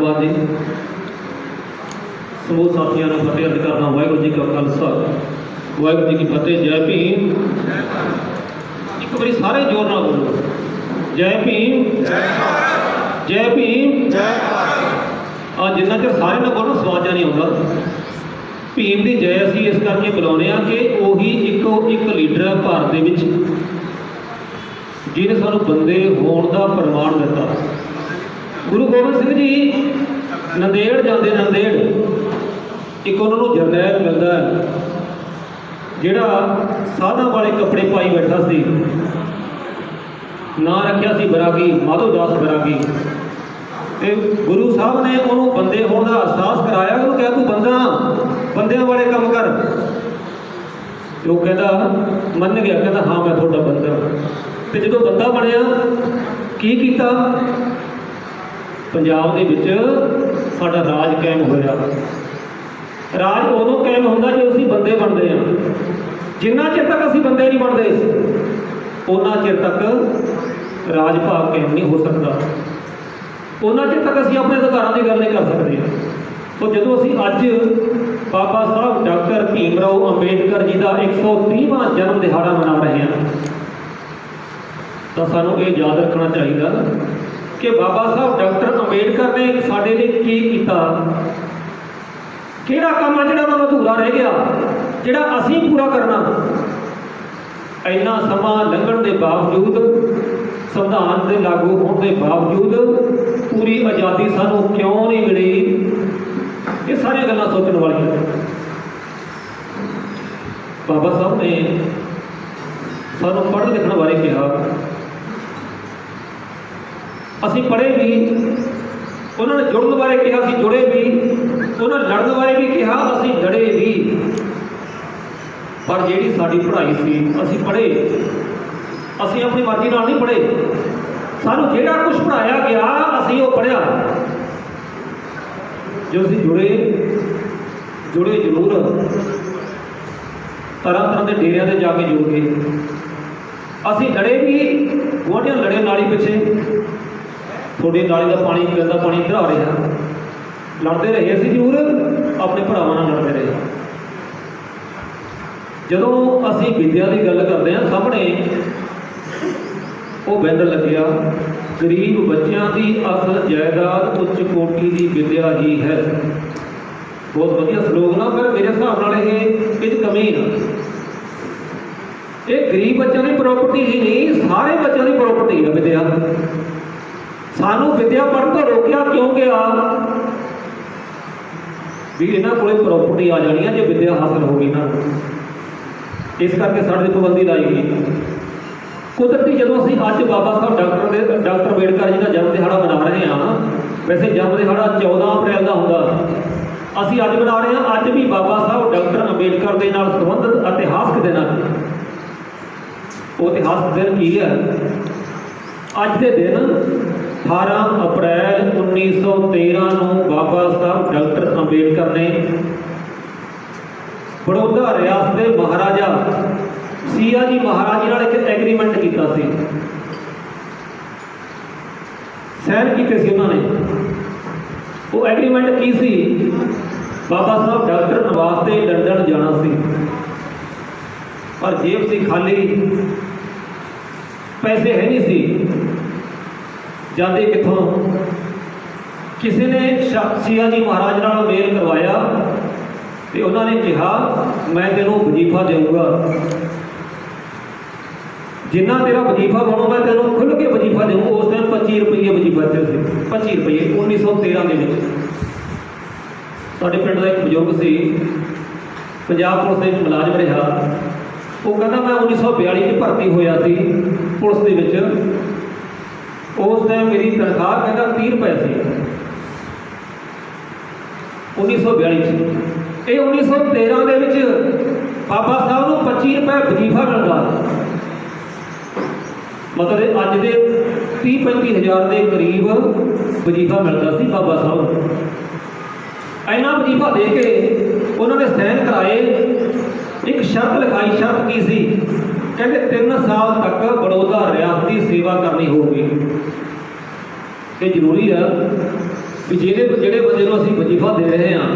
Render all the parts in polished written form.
धन्यवाद जी। समूह साथियों को फतेह अर्ज करना। वाहिगुरू जी का खालसा वाहिगुरू जी की फतेह। जय भीम। एक बारी सारे जोर नाल बोलो, जय भीम जय भीम। जिन्ना चर सारे ना बोलो स्वाजा नहीं आता। भीम की जय असी इस करके बुलाने कि उही एक लीडर है भारत दे विच जिन्हें सानू बंदे होने का प्रमाण दिता। गुरु गोबिंद सिंह जी नंदेड़ जाते, नंदेड़ एक उन्होंने जरनैल मिलता है जिहड़ा साधा वाले कपड़े पाई बैठा सी, ना रखिया सी बरागी, माधोदास बरागी। ते गुरु साहब ने उन्होंने बंदे होने का एहसास कराया। उन्होंने कहा तू बंदा बंदियां वाले काम कर। तो कहता मन गया, कहता हाँ मैं थोड़ा बंदा। तो जो बंदा बनया की कीता, पंजाब दे विच साडा राज कायम होया। राज उदों कायम होंदा जो असीं बंदे बनते हैं। जिन्ना चिर तक असीं बंदे नहीं बनते उन्ना चिर तक राज भाग कायम नहीं हो सकता। उन्ना चिर तक असीं अपने अधिकारों की गल नहीं कर सकते। तो जो असीं अज बाबा साहब डॉक्टर भीमराव अंबेडकर जी का 130वां जन्म दिहाड़ा मना रहे हैं, तो सानू ये याद रखना चाहिए कि बाबा साहब डॉक्टर अंबेडकर ने साडे लिए की कीता, किहड़ा काम है जिहड़ा उन्होंने अधूरा रह गया, जिहड़ा असीं पूरा करना। इन्ना समा लंघण के बावजूद, संविधान के लागू होने के बावजूद पूरी आज़ादी सानू क्यों नहीं मिली, ये सारी गल्लां सोचने वाली। बाबा साहब ने सानू पढ़ लिखण बारे कहा, असीं पढ़े भी, उन्होंने जुड़न बारे कहा असीं जुड़े भी, उन्होंने लड़न बारे भी कहा असीं लड़े भी। पर जिहड़ी साडी पढ़ाई सी असीं पढ़े, असीं अपनी मर्जी नाल नहीं पढ़े। सानू जिहड़ा कुछ पढ़ाया गया असीं वो पढ़िया। जो असीं जुड़े जरूर तरह तरह के डेरिया से जाके जुड़ गए। असीं लड़े भी, गुआढ़ियां लड़े नाली पिछे, थोड़ी नाली का पानी गंदा पानी इधर आ रहा, लड़ते रहे असीं जरूर, अपने भरावां नाल लड़ते रहे। जदों असीं विद्या की गल करते हैं, सामने वो बैनर लग्या, गरीब बच्चों की असल जायदाद उच्च कोटि की विद्या ही है। बहुत वधिया स्लोगन, पर मेरे हिसाब नाल ये कमी है। ये गरीब बच्चों की प्रॉपर्टी ही नहीं, सारे बच्चों की प्रॉपर्टी है विद्या। सानू विद्या पढ़न तो रोकिया क्यों गया भी इन्हों को प्रॉपर्टी आ जानी है जो विद्या हासिल होगी ना, इस करके साढ़े पाबंदी लाई गई। कुदरती जो असीं अज बाबा साहब डॉक्टर अंबेडकर जी का जन्म दिहाड़ा मना रहे हैं, वैसे जन्म दिहाड़ा 14 अप्रैल का होंदा, असीं अज मना रहे हैं। अज भी बाबा साहब डॉक्टर अंबेडकर के नाल संबंधित इतिहासक दिन है। वो इतिहासक दिन की है, अज के दिन 18 अप्रैल 1913 को बाबा साहब डॉक्टर अंबेडकर ने बड़ौदा रियासत के महाराजा सिया जी महाराज नाल एक एग्रीमेंट किया, साइन किए उन्होंने। वो एग्रीमेंट की सी, बाबा साहब डॉक्टर वास्ते लंडन जाना सी, पर जेब सी खाली, पैसे है नहीं सी, जाते कितों। किसी ने सिया जी महाराज नाल मेल करवाया तो उन्होंने कहा मैं तेनों वजीफा दूंगा, जिन्ना तेरा वजीफा बनू मैं तेनों खुल के वजीफा दूँगा। उस टाइम 25 रुपये वजीफा थे, 25 रुपये 1913 के साढ़े पिंड का एक बजुर्ग से पंजाब पुलिस के मुलाजम रहा। वो कहता मैं 1942 में भर्ती होया सी पुलिस के विच। उस टाइम मेरी तनख्वाह कहता 30 रुपए सी 1942। ये 1913 के विच बाबा साहब को 25 रुपए वजीफा मिलता, मतलब अज के 30-35 हज़ार के करीब वजीफा मिलता सी बाबा साहब। इन्ना वजीफा दे के उन्होंने साइन कराए, एक शर्त लिखाई। शर्त की सी, कहते 3 साल तक बड़ौदा रियासत की सेवा करनी होगी। ये जरूरी है, ਵੀ ਜਿਹੜੇ ਬੰਦੇ ਨੂੰ ਅਸੀਂ ਵਜ਼ੀਫਾ ਦੇ ਰਹੇ ਹਾਂ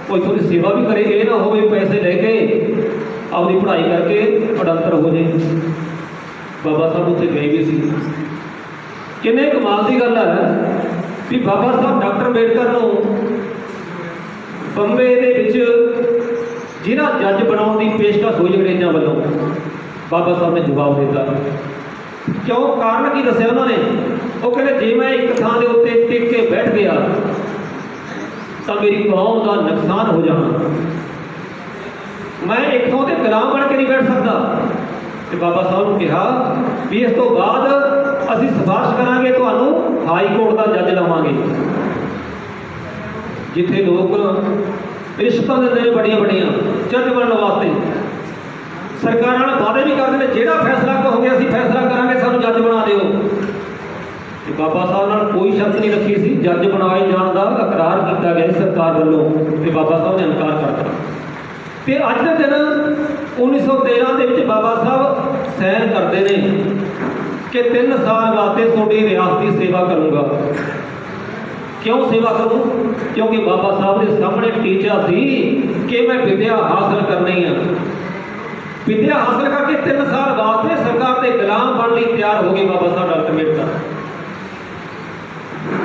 ਉਹ ਇੱਥੋਂ ਦੀ ਸੇਵਾ ਵੀ ਕਰੇ। ਇਹ ਨਾ ਹੋਵੇ ਪੈਸੇ ਲੈ ਕੇ ਆਪਣੀ ਪੜ੍ਹਾਈ ਕਰਕੇ ਅਡੰਤਰ ਹੋ ਜੇ। ਬਾਬਾ ਸਾਹਿਬ ਉੱਥੇ ਗਏ ਵੀ ਸੀ। ਕਿੰਨੇ ਕਮਾਲ ਦੀ ਗੱਲ ਹੈ ਵੀ ਬਾਬਾ ਸਾਹਿਬ ਡਾਕਟਰ ਅੰਬੇਡਕਰ ਨੂੰ ਬੰਬੇ ਦੇ ਵਿੱਚ ਜਿਹੜਾ ਜੱਜ ਬਣਾਉਣ ਦੀ ਪੇਸ਼ਕਸ਼ ਹੋਈ ਅੰਗਰੇਜ਼ਾਂ ਵੱਲੋਂ, ਬਾਬਾ ਸਾਹਿਬ ਨੇ ਜਵਾਬ ਦਿੱਤਾ। ਕਿਉਂ? ਕਾਰਨ ਕੀ ਦੱਸਿਆ ਉਹਨਾਂ ਨੇ? ਉਹ ਕਹਿੰਦੇ ਜੇ ਮੈਂ ਇੱਕ ਥਾਂ ਦੇ ਉੱਤੇ ਟਿਕ ਕੇ ਬੈਠ ਗਿਆ ਤਾਂ ਮੇਰੀ ਕੌਮ ਦਾ ਨੁਕਸਾਨ ਹੋ ਜਾਣਾ। ਮੈਂ ਇੱਕ ਥਾਂ ਤੇ ਗੁਲਾਮ ਬਣ ਕੇ ਨਹੀਂ ਬੈਠ ਸਕਦਾ। ਤੇ ਬਾਬਾ ਸਾਹਿਬ ਨੂੰ ਕਿਹਾ ਵੀ ਇਸ ਤੋਂ ਬਾਅਦ ਅਸੀਂ ਸਿਫਾਰਿਸ਼ ਕਰਾਂਗੇ, ਤੁਹਾਨੂੰ ਹਾਈ ਕੋਰਟ ਦਾ ਜੱਜ ਲਵਾਂਗੇ, ਜਿੱਥੇ ਲੋਕ ਰਿਸ਼ਵਤਾਂ ਦਿੰਦੇ ਨੇ ਬੜੀਆਂ ਜੱਜ ਬਣਨ ਵਾਸਤੇ। ਸਰਕਾਰਾਂ ਨਾਲ ਵਾਅਦੇ ਵੀ ਕਰਦੇ ਨੇ, ਜਿਹੜਾ ਫੈਸਲਾ ਕਹੋਗੇ ਅਸੀਂ ਫੈਸਲਾ ਕਰਾਂਗੇ, ਸਾਨੂੰ ਜੱਜ ਬਣਾ ਦਿਓ। ਤੇ ਬਾਬਾ ਸਾਹਿਬ ਨਾਲ ਕੋਈ ਸ਼ਰਤ ਨਹੀਂ ਰੱਖੀ ਸੀ, ਜੱਜ ਬਣਾਏ ਜਾਣ ਦਾ ਇਕਰਾਰ ਕੀਤਾ ਗਿਆ ਸਰਕਾਰ ਵੱਲੋਂ, ਤੇ ਬਾਬਾ ਸਾਹਿਬ ਨੇ ਇਨਕਾਰ ਕਰਤਾ। ਤੇ ਅੱਜ ਦੇ ਦਿਨ 1913 ਦੇ ਵਿੱਚ ਬਾਬਾ ਸਾਹਿਬ ਸੈਨ ਕਰਦੇ ਨੇ ਕਿ 3 ਸਾਲ ਵਾਸਤੇ ਤੁਹਾਡੀ ਰਿਆਸਤ ਦੀ ਸੇਵਾ ਕਰੂੰਗਾ। ਕਿਉਂ ਸੇਵਾ ਕਰੂੰ? ਕਿਉਂਕਿ ਬਾਬਾ ਸਾਹਿਬ ਦੇ ਸਾਹਮਣੇ ਟੀਚਾ ਸੀ ਕਿ ਮੈਂ ਵਿੱਦਿਆ ਹਾਸਲ ਕਰਨੀ ਆ। ਵਿੱਦਿਆ ਹਾਸਲ ਕਰਕੇ 3 ਸਾਲ ਵਾਸਤੇ ਸਰਕਾਰ ਦੇ ਗੁਲਾਮ ਬਣਨ ਲਈ ਤਿਆਰ ਹੋ ਗਏ ਬਾਬਾ ਸਾਹਿਬ ਡਾਕਟਰ ਅੰਬੇਡਕਰ।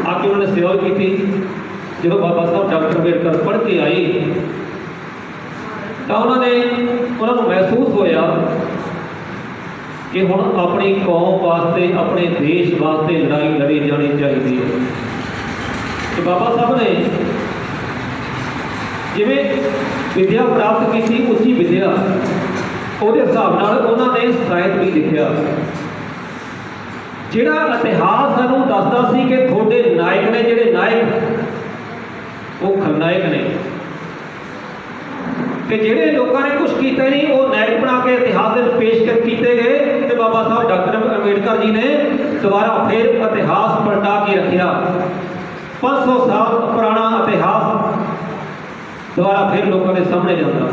ਆ ਕੇ ਉਹਨਾਂ ਨੇ ਸੇਵਾ ਕੀਤੀ। ਜਦੋਂ ਬਾਬਾ ਸਾਹਿਬ ਡਾਕਟਰ ਅੰਬੇਡਕਰ ਪੜ੍ਹ ਕੇ ਆਏ ਤਾਂ ਉਹਨਾਂ ਨੂੰ ਮਹਿਸੂਸ ਹੋਇਆ ਕਿ ਹੁਣ ਆਪਣੀ ਕੌਮ ਵਾਸਤੇ, ਆਪਣੇ ਦੇਸ਼ ਵਾਸਤੇ ਲੜਾਈ ਲੜੀ ਜਾਣੀ ਚਾਹੀਦੀ ਹੈ। ਤੇ ਬਾਬਾ ਸਾਹਿਬ ਨੇ ਜਿਵੇਂ ਵਿੱਦਿਆ ਪ੍ਰਾਪਤ ਕੀਤੀ, ਉੱਚੀ ਵਿੱਦਿਆ, ਉਹਦੇ ਹਿਸਾਬ ਨਾਲ ਉਹਨਾਂ ਨੇ ਸਾਹਿਤ ਵੀ ਲਿਖਿਆ। ਜਿਹੜਾ ਇਤਿਹਾਸ ਸਾਨੂੰ ਦੱਸਦਾ ਸੀ ਕਿ ਤੁਹਾਡੇ ਨਾਇਕ ਨੇ, ਜਿਹੜੇ ਨਾਇਕ ਉਹ ਖਲਨਾਇਕ ਨੇ, ਤੇ ਜਿਹੜੇ ਲੋਕਾਂ ਨੇ ਕੁਛ ਕੀਤਾ ਨਹੀਂ ਉਹ ਨਾਇਕ ਬਣਾ ਕੇ ਇਤਿਹਾਸ ਦੇ ਵਿੱਚ ਪੇਸ਼ ਕੀਤੇ ਗਏ। ਤੇ ਬਾਬਾ ਸਾਹਿਬ ਡਾਕਟਰ ਅੰਬੇਡਕਰ ਜੀ ਨੇ ਦੁਬਾਰਾ ਫਿਰ ਇਤਿਹਾਸ ਪਲਟਾ ਕੇ ਰੱਖਿਆ। 500 ਸਾਲ ਪੁਰਾਣਾ ਇਤਿਹਾਸ ਦੁਬਾਰਾ ਫਿਰ ਲੋਕਾਂ ਦੇ ਸਾਹਮਣੇ ਜਾਂਦਾ।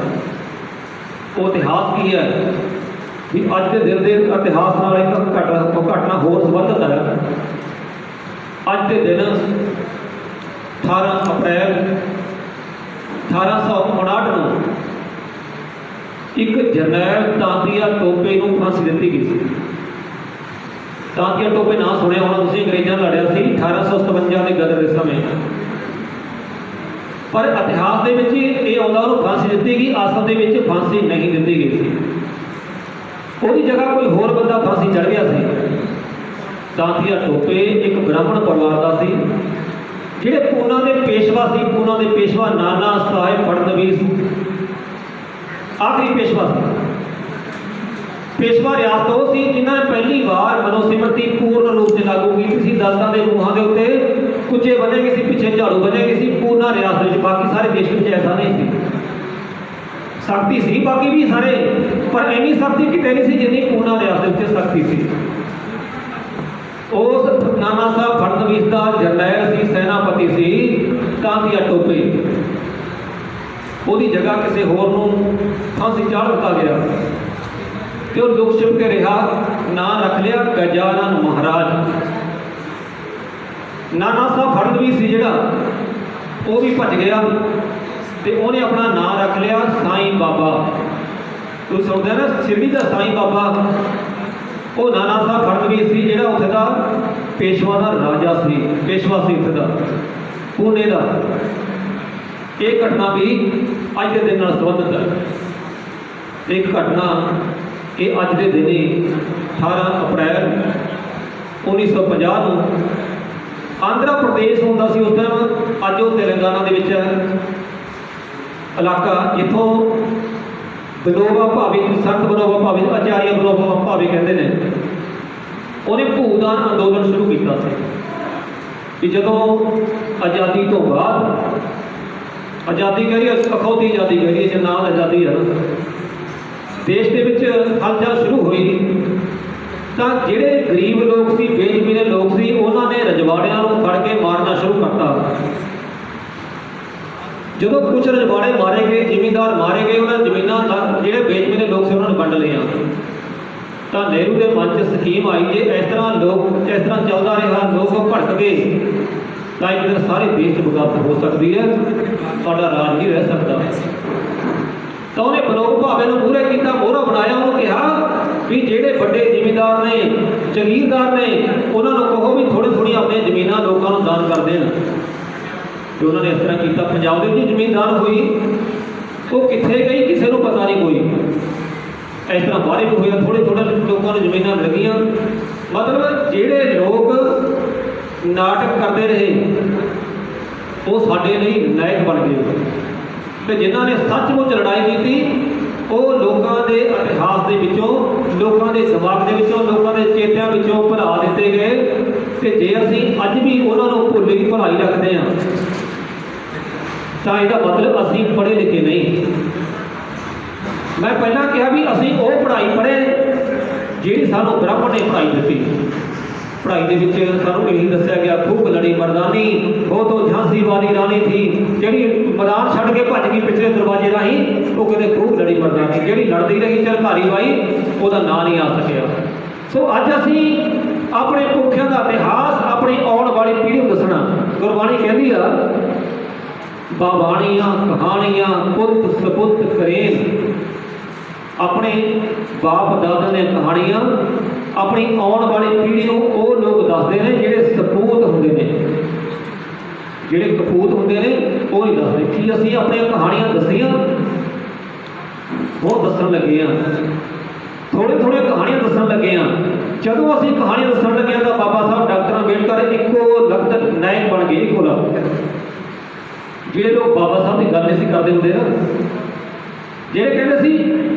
ਉਹ ਇਤਿਹਾਸ ਕੀ ਹੈ ਵੀ ਅੱਜ ਦੇ ਦਿਨ ਦੇ ਇਤਿਹਾਸ ਨਾਲ ਇੱਕ ਘਟਨਾ ਹੋਰ ਸੰਬੰਧਿਤ ਹੈ। ਅੱਜ ਦੇ ਦਿਨ 18 ਅਪ੍ਰੈਲ 1859 ਨੂੰ ਇੱਕ ਜਰਨੈਲ ਤਾਂਤੀਆ ਟੋਪੇ ਨੂੰ ਫਾਂਸੀ ਦਿੱਤੀ ਗਈ ਸੀ। ਤਾਂਤੀਆ ਟੋਪੇ ਨਾਂ ਸੁਣਿਆ ਹੋਣਾ ਤੁਸੀਂ, ਅੰਗਰੇਜ਼ਾਂ ਨਾਲ ਲੜਿਆ ਸੀ 1857 ਦੇ ਗਦਰ ਦੇ ਸਮੇਂ। ਪਰ ਇਤਿਹਾਸ ਦੇ ਵਿੱਚ ਇਹ ਆਉਂਦਾ ਉਹਨੂੰ ਫਾਂਸੀ ਦਿੱਤੀ ਗਈ, ਅਸਲ ਦੇ ਵਿੱਚ ਫਾਂਸੀ ਨਹੀਂ ਦਿੱਤੀ ਗਈ ਸੀ। ਉਹਦੀ ਜਗ੍ਹਾ ਕੋਈ ਹੋਰ ਬੰਦਾ ਫਾਂਸੀ ਚੜ੍ਹ ਗਿਆ ਸੀ। ਤਾਂਤੀਆ ਟੋਪੇ ਇੱਕ ਬ੍ਰਾਹਮਣ ਪਰਿਵਾਰ ਦਾ ਸੀ, ਜਿਹੜੇ ਪੂਨਾ ਦੇ ਪੇਸ਼ਵਾ ਸੀ। ਪੂਨਾ ਦੇ ਪੇਸ਼ਵਾ ਨਾਨਾ ਸਾਹਿਬ ਫੜਨਵੀਸ ਆਖਰੀ ਪੇਸ਼ਵਾ ਸੀ। ਪੇਸ਼ਵਾ ਰਿਆਸਤ ਉਹ ਸੀ ਜਿਨ੍ਹਾਂ ਨੇ ਪਹਿਲੀ ਵਾਰ ਮਨੋਸਿਮਰਤੀ ਪੂਰਨ ਰੂਪ 'ਚ ਲਾਗੂ ਕੀਤੀ ਸੀ। ਦਲਤਾਂ ਦੇ ਮੂੰਹਾਂ ਦੇ ਉੱਤੇ ਕੁੱਚੇ ਬੰਨੇ ਗਏ ਸੀ, ਪਿੱਛੇ ਝਾੜੂ ਬੰਨੇ ਗਏ ਸੀ ਪੂਨਾ ਰਿਆਸਤ ਵਿੱਚ। ਬਾਕੀ ਸਾਰੇ ਦੇਸ਼ ਵਿੱਚ ਐਸਾ ਨਹੀਂ ਸੀ। ਸਖਤੀ ਸੀ ਬਾਕੀ ਵੀ ਸਾਰੇ, ਪਰ ਇੰਨੀ ਸਖਤੀ ਕਿਤੇ ਨਹੀਂ ਸੀ ਜਿੰਨੀ ਪੂਨਾ ਰਿਆਸਤ ਵਿੱਚ ਸਖਤੀ ਸੀ। ਉਸ ਨਾਨਾ ਸਾਹਿਬ ਫੜਨਵੀਸ ਦਾ ਜਰਨੈਲ ਸੀ, ਸੈਨਾਪਤੀ ਸੀ ਤਾਂਤੀਆ ਟੋਪੇ। ਉਹਦੀ ਜਗ੍ਹਾ ਕਿਸੇ ਹੋਰ ਨੂੰ ਫਾਂਸੀ ਚਾੜ ਦਿੱਤਾ ਗਿਆ ਤੇ ਉਹ ਲੁਕ ਛਿਪ ਕੇ ਰਿਹਾ। ਨਾਂ ਰੱਖ ਲਿਆ ਗਜਾਨਨ ਮਹਾਰਾਜ। ਨਾਨਾ ਸਾਹਿਬ ਫੜਨਵੀਸ ਸੀ ਜਿਹੜਾ, ਉਹ ਵੀ ਭੱਜ ਗਿਆ ਤੇ ਉਹਨੇ ਆਪਣਾ ਨਾਂ ਰੱਖ ਲਿਆ ਸਾਈਂ ਬਾਬਾ। ਤੁਸੀਂ ਸੁਣਦੇ ਨਾ ਸ਼ਿਰਡੀ ਦਾ ਸਾਈਂ ਬਾਬਾ, ਉਹ ਨਾਨਾ ਸਾਹਿਬ ਫੜਨਵੀਸ ਸੀ ਜਿਹੜਾ ਉੱਥੇ ਦਾ ਪੇਸ਼ਵਾ ਦਾ ਰਾਜਾ ਸੀ, ਪੇਸ਼ਵਾ ਸੀ ਉੱਥੇ ਦਾ ਪੂਨੇ ਦਾ। ਇਹ ਘਟਨਾ ਵੀ ਅੱਜ ਦੇ ਦਿਨ ਨਾਲ ਸੰਬੰਧਿਤ ਹੈ। ਇੱਕ ਘਟਨਾ ਇਹ ਅੱਜ ਦੇ ਦਿਨ 18 ਅਪ੍ਰੈਲ 1950 ਨੂੰ ਆਂਧਰਾ ਪ੍ਰਦੇਸ਼ ਹੁੰਦਾ ਸੀ ਉਸ ਟਾਈਮ, ਅੱਜ ਉਹ ਤੇਲੰਗਾਨਾ ਦੇ ਵਿੱਚ ਹੈ। ਇਲਾਕਾ ਜਿੱਥੋਂ ਵਿਨੋਬਾ ਭਾਵੇ, ਸੰਤ ਵਿਨੋਬਾ ਭਾਵੇ, ਆਚਾਰੀਆ ਵਿਨੋਬਾ ਭਾਵੇ ਕਹਿੰਦੇ ਨੇ, ਉਹਨੇ ਭੂਦਾਨ ਅੰਦੋਲਨ ਸ਼ੁਰੂ ਕੀਤਾ ਸੀ ਕਿ ਜਦੋਂ ਆਜ਼ਾਦੀ ਤੋਂ ਬਾਅਦ, ਆਜ਼ਾਦੀ ਕਹਿ ਰਹੀ ਅਖੌਤੀ ਆਜ਼ਾਦੀ ਕਹਿ ਰਹੀ, ਜੇ ਨਾਲ ਆਜ਼ਾਦੀ ਹੈ ਨਾ, ਦੇਸ਼ ਦੇ ਵਿੱਚ ਹਲਚਲ ਸ਼ੁਰੂ ਹੋਈ ਤਾਂ ਜਿਹੜੇ ਗਰੀਬ ਲੋਕ ਸੀ, ਬੇਜ਼ਮੀਨੇ ਲੋਕ ਸੀ, ਉਹਨਾਂ ਨੇ ਰਜਵਾੜਿਆਂ ਨੂੰ ਫੜ ਕੇ ਮਾਰਨਾ ਸ਼ੁਰੂ ਕਰਤਾ। ਜਦੋਂ ਕੁਝ ਰਜਵਾੜੇ ਮਾਰੇ ਗਏ, ਜ਼ਿਮੀਂਦਾਰ ਮਾਰੇ ਗਏ, ਉਹਨਾਂ ਜ਼ਮੀਨਾਂ ਜਿਹੜੇ ਬੇਜ਼ਮੀਨੇ ਲੋਕ ਸੀ ਉਹਨਾਂ ਨੂੰ ਵੰਡ ਲਿਆ। ਤਾਂ ਨਹਿਰੂ ਦੇ ਮਨ 'ਚ ਸਕੀਮ ਆਈ ਕਿ ਇਸ ਤਰ੍ਹਾਂ ਚੱਲਦਾ ਰਿਹਾ, ਲੋਕ ਭੜਕ ਗਏ ਤਾਂ ਇੱਕ ਦਿਨ ਸਾਰੇ ਦੇਸ਼ 'ਚ ਬਗਾਵਤ ਹੋ ਸਕਦੀ ਹੈ, ਸਾਡਾ ਰਾਜ ਨਹੀਂ ਰਹਿ ਸਕਦਾ। ਤਾਂ ਉਹਨੇ ਬਲੋਕ ਭਾਵੇ ਨੂੰ ਮੂਹਰੇ ਕੀਤਾ, ਮੋਹਰਾ ਬਣਾਇਆ, ਉਹਨੂੰ ਕਿਹਾ ਵੀ ਜਿਹੜੇ ਵੱਡੇ ਜ਼ਿਮੀਂਦਾਰ ਨੇ, ਜ਼ਗੀਰਦਾਰ ਨੇ, ਉਹਨਾਂ ਨੂੰ ਕਹੋ ਵੀ ਥੋੜ੍ਹੀ ਥੋੜ੍ਹੀ ਆਪਣੀਆਂ ਜ਼ਮੀਨਾਂ ਲੋਕਾਂ ਨੂੰ ਦਾਨ ਕਰ ਦੇਣ। ਤੇ ਉਹਨਾਂ ਨੇ ਇਸ ਤਰ੍ਹਾਂ ਕੀਤਾ। ਪੰਜਾਬ ਦੇ ਵਿੱਚ ਜ਼ਮੀਨ ਦਾਨ ਹੋਈ, ਉਹ ਕਿੱਥੇ ਗਈ ਕਿਸੇ ਨੂੰ ਪਤਾ ਨਹੀਂ ਕੋਈ। ਇਸ ਤਰ੍ਹਾਂ ਬਾਹਰੇ ਵੀ ਹੋਇਆ, ਥੋੜ੍ਹੇ ਥੋੜ੍ਹੇ ਲੋਕਾਂ ਨੂੰ ਜ਼ਮੀਨਾਂ ਮਿਲ ਗਈਆਂ। ਮਤਲਬ ਜਿਹੜੇ ਲੋਕ ਨਾਟਕ ਕਰਦੇ ਰਹੇ ਉਹ ਸਾਡੇ ਲਈ ਨਾਇਕ ਬਣ ਗਏ, ਤੇ ਜਿਨ੍ਹਾਂ ਨੇ ਸੱਚਮੁੱਚ ਲੜਾਈ ਕੀਤੀ ਉਹ ਲੋਕਾਂ ਦੇ ਇਤਿਹਾਸ ਦੇ ਵਿੱਚੋਂ, ਲੋਕਾਂ ਦੇ ਦਿਮਾਗ ਦੇ ਵਿੱਚੋਂ, ਲੋਕਾਂ ਦੇ ਚੇਤਿਆਂ ਵਿੱਚੋਂ ਭੁਲਾ ਦਿੱਤੇ ਗਏ। ਤੇ ਜੇ ਅਸੀਂ ਅੱਜ ਵੀ ਉਹਨਾਂ ਨੂੰ ਭੁੱਲੇ ਦੀ ਭੁਲਾਈ ਰੱਖਦੇ ਹਾਂ ਤਾਂ ਇਹਦਾ ਮਤਲਬ ਅਸੀਂ ਪੜ੍ਹੇ ਲਿਖੇ ਨਹੀਂ। ਮੈਂ ਪਹਿਲਾਂ ਕਿਹਾ ਵੀ ਅਸੀਂ ਉਹ ਪੜ੍ਹਾਈ ਪੜ੍ਹੇ ਜਿਹੜੀ ਸਾਨੂੰ ਬ੍ਰਾਹਮਣ ਨੇ ਪੜ੍ਹਾਈ ਦਿੱਤੀ। ਪੜ੍ਹਾਈ ਦੇ ਵਿੱਚ ਸਾਨੂੰ ਇਹੀ ਦੱਸਿਆ ਗਿਆ, ਖੂਬ ਲੜੀ ਮਰਦਾਨੀ, ਉਹ ਤੋਂ ਝਾਂਸੀ ਵਾਲੀ ਰਾਣੀ ਥੀ, ਜਿਹੜੀ ਮੈਦਾਨ ਛੱਡ ਕੇ ਭੱਜ ਗਈ ਪਿਛਲੇ ਦਰਵਾਜ਼ੇ ਰਾਹੀਂ, ਉਹ ਕਹਿੰਦੇ ਖੂਬ ਲੜੀ ਮਰਦਾਨੀ। ਜਿਹੜੀ ਲੜਦੀ ਰਹੀ ਝਲਕਾਰੀ ਬਾਈ, ਉਹਦਾ ਨਾਂ ਨਹੀਂ ਆ ਸਕਿਆ। ਸੋ ਅੱਜ ਅਸੀਂ ਆਪਣੇ ਪੁਰਖਿਆਂ ਦਾ ਇਤਿਹਾਸ ਆਪਣੀ ਆਉਣ ਵਾਲੀ ਪੀੜ੍ਹੀ ਨੂੰ ਦੱਸਣਾ। ਗੁਰਬਾਣੀ ਕਹਿੰਦੀ ਆ, ਬਾਬਾਣੀਆਂ ਕਹਾਣੀਆਂ ਪੁੱਤ ਸਪੁੱਤ ਕਰੇਨ। ਆਪਣੇ ਬਾਪ ਦਾਦਾ ਦੀਆਂ ਕਹਾਣੀਆਂ ਆਪਣੀ ਆਉਣ ਵਾਲੀ ਪੀੜ੍ਹੀ ਨੂੰ ਉਹ ਲੋਕ ਦੱਸਦੇ ਨੇ ਜਿਹੜੇ ਸਪੂਤ ਹੁੰਦੇ ਨੇ, ਜਿਹੜੇ ਕਪੂਤ ਹੁੰਦੇ ਨੇ ਉਹ ਨਹੀਂ ਦੱਸਦੇ। ਕੀ ਅਸੀਂ ਆਪਣੀਆਂ ਕਹਾਣੀਆਂ ਦੱਸੀਆਂ? ਉਹ ਦੱਸਣ ਲੱਗੇ ਹਾਂ, ਥੋੜ੍ਹੇ ਥੋੜ੍ਹੇ ਕਹਾਣੀਆਂ ਦੱਸਣ ਲੱਗੇ ਹਾਂ। ਜਦੋਂ ਅਸੀਂ ਕਹਾਣੀਆਂ ਦੱਸਣ ਲੱਗੇ ਹਾਂ ਤਾਂ ਬਾਬਾ ਸਾਹਿਬ ਡਾਕਟਰ ਅੰਬੇਡਕਰ ਇੱਕੋ ਲਖਤ ਨਾਇਕ ਬਣ ਗਏ। ਇੱਕੋ ਲਖਤ ਜਿਹੜੇ ਲੋਕ ਬਾਬਾ ਸਾਹਿਬ ਦੀ ਗੱਲ ਨਹੀਂ ਸੀ ਕਰਦੇ ਹੁੰਦੇ ਨਾ, ਜਿਹੜੇ ਕਹਿੰਦੇ ਸੀ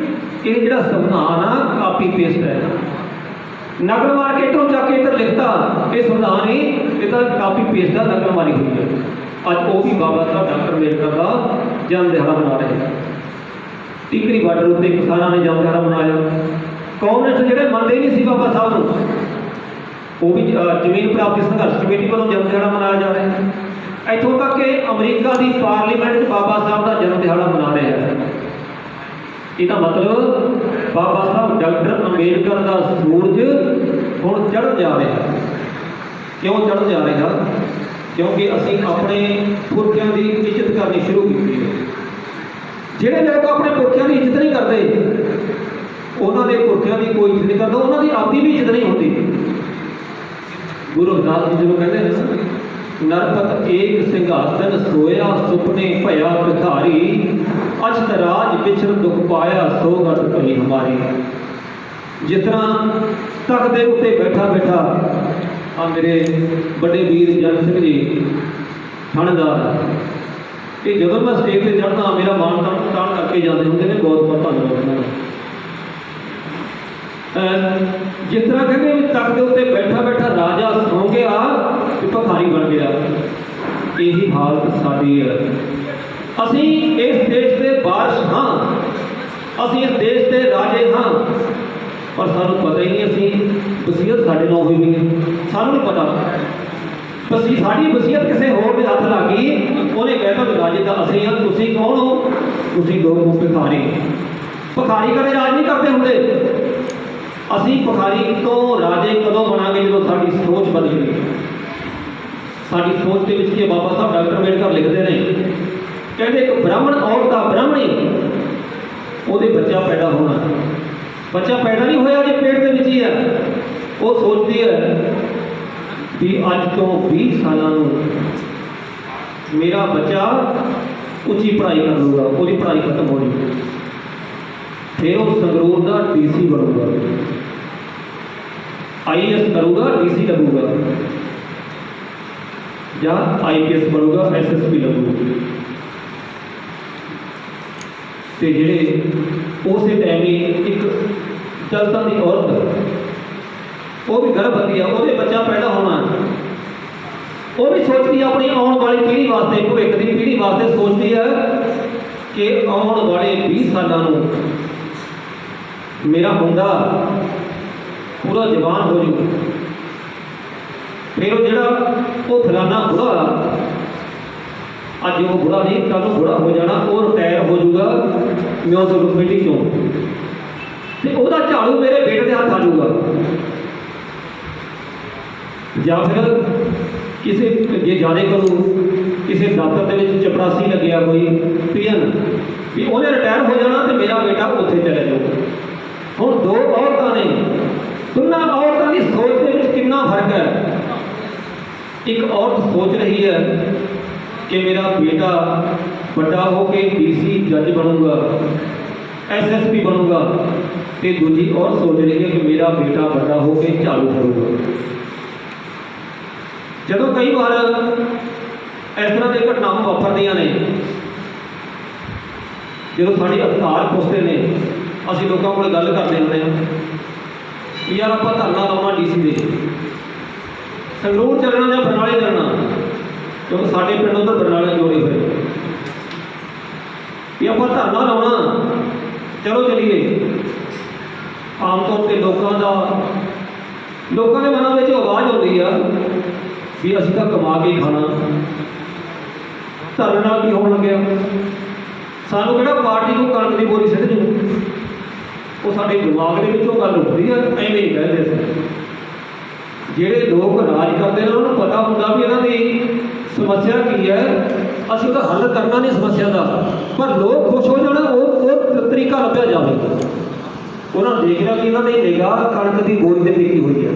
ਇਹ ਜਿਹੜਾ ਸੰਵਿਧਾਨ ਆ ਕਾਪੀ ਪੇਸਟ ਹੈ, ਨਕਲ ਮਾਰ ਕੇ ਇੱਥੋਂ ਜਾ ਕੇ ਇੱਧਰ ਲਿਖਤਾ, ਇਹ ਸੰਵਿਧਾਨ ਹੀ ਇਹ ਤਾਂ ਕਾਪੀ ਪੇਸਟ ਦਾ ਨਕਲ ਮਾਰੀ ਹੋਈ ਹੈ। ਅੱਜ ਉਹ ਵੀ ਬਾਬਾ ਸਾਹਿਬ ਡਾਕਟਰ ਅੰਬੇਡਕਰ ਦਾ ਜਨਮ ਦਿਹਾੜਾ ਮਨਾ ਰਹੇ। ਟਿਕਰੀ ਬਾਰਡਰ ਉੱਤੇ ਕਿਸਾਨਾਂ ਨੇ ਜਨਮ ਦਿਹਾੜਾ ਮਨਾਇਆ। ਕਾਂਗਰਸ ਜਿਹੜੇ ਮੰਨਦੇ ਨਹੀਂ ਸੀ ਬਾਬਾ ਸਾਹਿਬ ਨੂੰ, ਉਹ ਵੀ ਜ਼ਮੀਨ ਪ੍ਰਾਪਤੀ ਸੰਘਰਸ਼ ਕਮੇਟੀ ਵੱਲੋਂ ਜਨਮ ਦਿਹਾੜਾ ਮਨਾਇਆ ਜਾ ਰਿਹਾ ਹੈ। ਇੱਥੋਂ ਤੱਕ ਕਿ ਅਮਰੀਕਾ ਦੀ ਪਾਰਲੀਮੈਂਟ 'ਚ ਬਾਬਾ ਸਾਹਿਬ ਦਾ ਜਨਮ ਦਿਹਾੜਾ ਮਨਾ ਰਿਹਾ ਹੈ। ਇਹਦਾ ਮਤਲਬ ਬਾਬਾ ਸਾਹਿਬ ਡਾਕਟਰ ਅੰਬੇਡਕਰ ਦਾ ਸੂਰਜ ਹੁਣ ਚੜ੍ਹਨ ਜਾ ਰਿਹਾ। ਕਿਉਂ ਚੜ੍ਹਨ ਜਾ ਰਿਹਾ? ਕਿਉਂਕਿ ਅਸੀਂ ਆਪਣੇ ਪੁਰਖਿਆਂ ਦੀ ਇੱਜ਼ਤ ਕਰਨੀ ਸ਼ੁਰੂ ਕੀਤੀ ਹੈ। ਜਿਹੜੇ ਲੋਕ ਆਪਣੇ ਪੁਰਖਿਆਂ ਦੀ ਇੱਜ਼ਤ ਨਹੀਂ ਕਰਦੇ, ਉਹਨਾਂ ਦੇ ਪੁਰਖਿਆਂ ਦੀ ਕੋਈ ਇੱਜ਼ਤ ਨਹੀਂ ਕਰਦਾ, ਉਹਨਾਂ ਦੀ ਆਪਦੀ ਵੀ ਇੱਜ਼ਤ ਨਹੀਂ ਹੁੰਦੀ। ਗੁਰੂ ਰਵਿਦਾਸ ਜੀ ਜਦੋਂ ਕਹਿੰਦੇ ਨੇ ਨਰਪਤ ਏਕ ਸਿੰਘਾਸਨ ਸੋਇਆ ਸੁਪਨੇ ਭਇਆ ਭਿਖਾਰੀ, ਅਛਤ ਰਾਜ ਵਿਛੜ ਦੁਖ ਪਾਇਆ ਸੋ ਗਤ ਭਈ ਹਮਾਰੀ। ਜਿਸ ਤਰ੍ਹਾਂ ਤਖਤ ਦੇ ਉੱਤੇ ਬੈਠਾ ਬੈਠਾ ਆ ਮੇਰੇ ਵੱਡੇ ਵੀਰ ਜਨ ਸਿੰਘ ਜੀ ਥਾਣੇਦਾਰ, ਕਿ ਜਦੋਂ ਮੈਂ ਸਟੇਜ 'ਤੇ ਚੜ੍ਹਦਾ ਮੇਰਾ ਮਾਣ ਤਾਣ ਕਰਕੇ ਜਾਂਦੇ ਹੁੰਦੇ ਨੇ। ਬਹੁਤ ਬਹੁਤ ਧੰਨਵਾਦ ਉਹਨਾਂ ਦਾ। ਜਿਸ ਤਰ੍ਹਾਂ ਕਹਿੰਦੇ ਵੀ ਤਖਤ ਦੇ ਉੱਤੇ ਬੈਠਾ ਬੈਠਾ ਰਾਜਾ ਸੌਂ ਗਿਆ ਤੇ ਭਿਖਾਰੀ ਬਣ ਗਿਆ, ਇਹੀ ਹਾਲਤ ਸਾਡੀ ਹੈ। ਅਸੀਂ ਇਸ ਦੇਸ਼ ਦੇ ਵਾਰਿਸ ਹਾਂ, ਅਸੀਂ ਇਸ ਦੇਸ਼ ਦੇ ਰਾਜੇ ਹਾਂ, ਪਰ ਸਾਨੂੰ ਪਤਾ ਹੀ ਨਹੀਂ ਅਸੀਂ ਵਸੀਅਤ ਸਾਡੇ ਨਾਲ ਹੋਈ ਵੀ ਸਾਨੂੰ ਨਹੀਂ ਪਤਾ। ਅਸੀਂ ਸਾਡੀ ਵਸੀਅਤ ਕਿਸੇ ਹੋਰ ਦੇ ਹੱਥ ਲੱਗ ਗਈ, ਉਹਨੇ ਕਹਿ ਤਾ ਰਾਜੇ ਤਾਂ ਅਸੀਂ ਹਾਂ, ਤੁਸੀਂ ਕੌਣ ਹੋ? ਤੁਸੀਂ ਲੋਕ ਹੋ ਭਿਖਾਰੀ। ਭਿਖਾਰੀ ਕਦੇ ਰਾਜ ਨਹੀਂ ਕਰਦੇ ਹੁੰਦੇ। ਅਸੀਂ ਭਿਖਾਰੀ ਤੋਂ ਰਾਜੇ ਕਦੋਂ ਬਣਾਂਗੇ? ਜਦੋਂ ਸਾਡੀ ਸੋਚ ਬਦਲੇਗੀ। ਸਾਡੀ ਸੋਚ ਦੇ ਵਿੱਚ ਕੀ ਬਾਬਾ ਸਾਹਿਬ ਡਾਕਟਰ ਅੰਬੇਡਕਰ ਲਿਖਦੇ ਨੇ, ਕਹਿੰਦੇ ਇੱਕ ਬ੍ਰਾਹਮਣ ਔਰਤ ਦਾ ਬ੍ਰਾਹਮਣੀ, ਉਹਦੇ ਬੱਚਾ ਪੈਦਾ ਹੋਣਾ। ਬੱਚਾ ਪੈਦਾ ਨਹੀਂ ਹੋਇਆ, ਜੇ ਪੇਟ ਦੇ ਵਿੱਚ ਹੀ ਹੈ। ਉਹ ਸੋਚਦੀ ਹੈ ਵੀ ਅੱਜ ਤੋਂ 20 ਸਾਲਾਂ ਨੂੰ ਮੇਰਾ ਬੱਚਾ ਉੱਚੀ ਪੜ੍ਹਾਈ ਕਰ ਲੂਗਾ, ਉਹਦੀ ਪੜ੍ਹਾਈ ਖਤਮ ਹੋ ਜੂਗੀ, ਫਿਰ ਉਹ ਸੰਗਰੂਰ ਦਾ DC ਬਣੂਗਾ, IAS ਕਰੂਗਾ, DC ਲੱਗੂਗਾ, ਜਾਂ IPS ਬਣੂਗਾ, SSP ਲੱਗੂਗਾ। ਤੇ ਜਿਹੜੇ ਉਸੇ ਟਾਈਮ ਹੀ ਇੱਕ ਦਲਤਾਂ ਦੀ ਔਰਤ, ਉਹ ਵੀ ਗਰਭਵਤੀ ਆ, ਉਹਦੇ ਬੱਚਾ ਪੈਦਾ ਹੋਣਾ, ਉਹ ਵੀ ਸੋਚਦੀ ਆ ਆਪਣੀ ਆਉਣ ਵਾਲੀ ਪੀੜ੍ਹੀ ਵਾਸਤੇ, ਭਵਿੱਖ ਦੀ ਪੀੜ੍ਹੀ ਵਾਸਤੇ ਸੋਚਦੀ ਹੈ ਕਿ ਆਉਣ ਵਾਲੇ 20 ਸਾਲਾਂ ਨੂੰ ਮੇਰਾ ਮੁੰਡਾ ਪੂਰਾ ਜਵਾਨ ਹੋ ਜੂ, ਫਿਰ ਉਹ ਜਿਹੜਾ ਉਹ ਫਲਾਨਾ ਬੁੜਾ, ਅੱਜ ਉਹ ਬੁੜਾ ਨਹੀਂ, ਕੱਲ੍ਹ ਨੂੰ ਬੁੜਾ ਹੋ ਜਾਣਾ, ਉਹ ਰਿਟਾਇਰ ਹੋ ਜੂਗਾ ਮਿਊਨਿਸਪਲ ਕਮੇਟੀ ਚੋਂ, ਤੇ ਉਹਦਾ ਝਾੜੂ ਮੇਰੇ ਬੇਟੇ ਦੇ ਹੱਥ ਆ ਜੂਗਾ। ਜਾਂ ਫਿਰ ਕਿਸੇ ਜੇ ਜ਼ਿਆਦਾ ਕਰੂ ਕਿਸੇ ਦਫ਼ਤਰ ਦੇ ਵਿੱਚ ਚਪੜਾਸੀ ਲੱਗਿਆ ਕੋਈ ਪੀਐਨ ਵੀ ਉਹਨੇ ਰਿਟਾਇਰ ਹੋ ਜਾਣਾ ਤੇ ਮੇਰਾ ਬੇਟਾ ਉੱਥੇ ਚਲੇ ਜਾਊਗਾ। ਹੁਣ ਦੋ ਔਰਤਾਂ ਨੇ, ਦੋਨਾਂ ਔਰਤਾਂ ਦੀ ਸੋਚ ਦੇ ਵਿੱਚ ਕਿੰਨਾ ਫਰਕ ਹੈ। ਇੱਕ ਔਰਤ ਸੋਚ ਰਹੀ ਹੈ ਕਿ ਮੇਰਾ ਬੇਟਾ ਵੱਡਾ ਹੋ ਕੇ ਡੀਸੀ ਜੱਜ ਬਣੂਗਾ, ਐਸਐਸਪੀ ਬਣੂਗਾ, ਤੇ ਦੂਜੀ ਔਰਤ ਸੋਚ ਰਹੀ ਹੈ ਕਿ ਮੇਰਾ ਬੇਟਾ ਵੱਡਾ ਹੋ ਕੇ ਝਾੜੂ ਫੜੂਗਾ। ਜਦੋਂ ਕਈ ਵਾਰ ਇਸ ਤਰ੍ਹਾਂ ਦੀਆਂ ਘਟਨਾਵਾਂ ਵਾਪਰਦੀਆਂ ਨੇ, ਜਦੋਂ ਸਾਡੇ ਅਧਿਕਾਰ ਪੁੱਛਦੇ ਨੇ, ਅਸੀਂ ਲੋਕਾਂ ਕੋਲ ਗੱਲ ਕਰਦੇ ਹੁੰਦੇ ਹਾਂ ਕਿ ਯਾਰ ਆਪਾਂ ਧਰਨਾ ਲਾਉਣਾ ਡੀਸੀ ਦੇ, ਸੰਗਰੂਰ ਚੱਲਣਾ ਜਾਂ ਬਰਨਾਲੇ ਚੱਲਣਾ, ਕਿਉਂਕਿ ਸਾਡੇ ਪਿੰਡੋਂ ਤਾਂ ਬਰਨਾਲੇ ਜੋੜੇ ਹੋਏ ਵੀ ਆਪਾਂ ਧਰਨਾ ਲਾਉਣਾ, ਚਲੋ ਚਲੀਏ। ਆਮ ਤੌਰ 'ਤੇ ਲੋਕਾਂ ਦੇ ਮਨਾਂ ਵਿੱਚ ਆਵਾਜ਼ ਆਉਂਦੀ ਆ ਵੀ ਅਸੀਂ ਤਾਂ ਕਮਾ ਕੇ ਖਾਣਾ, ਧਰਨੇ ਨਾਲ ਕੀ ਹੋਣ ਲੱਗਿਆ, ਸਾਨੂੰ ਕਿਹੜਾ ਪਾਰਟੀ ਨੂੰ ਕਣਕ ਦੀ ਬੋਰੀ ਸਿੱਟ ਜੂ। ਉਹ ਸਾਡੇ ਦਿਮਾਗ ਦੇ ਵਿੱਚੋਂ ਗੱਲ ਉੱਠਦੀ ਆ, ਐਵੇਂ ਹੀ ਕਹਿੰਦੇ ਸੀ। ਜਿਹੜੇ ਲੋਕ ਰਾਜ ਕਰਦੇ ਨੇ ਉਹਨਾਂ ਨੂੰ ਪਤਾ ਹੁੰਦਾ ਵੀ ਇਹਨਾਂ ਦੀ ਸਮੱਸਿਆ ਕੀ ਹੈ, ਅਸੀਂ ਉਹਦਾ ਹੱਲ ਕਰਨਾ ਨਹੀਂ ਸਮੱਸਿਆ ਦਾ, ਪਰ ਲੋਕ ਖੁਸ਼ ਹੋ ਜਾਣਾ ਉਹ ਤਰੀਕਾ ਲੱਭਿਆ ਜਾਵੇ। ਉਹਨਾਂ ਨੇ ਦੇਖਿਆ ਕਿ ਇਹਨਾਂ ਦੀ ਨਿਗਾਹ ਕਣਕ ਦੀ ਬੋਰੀ ਤੇ ਟਿਕੀ ਹੋਈ ਹੈ,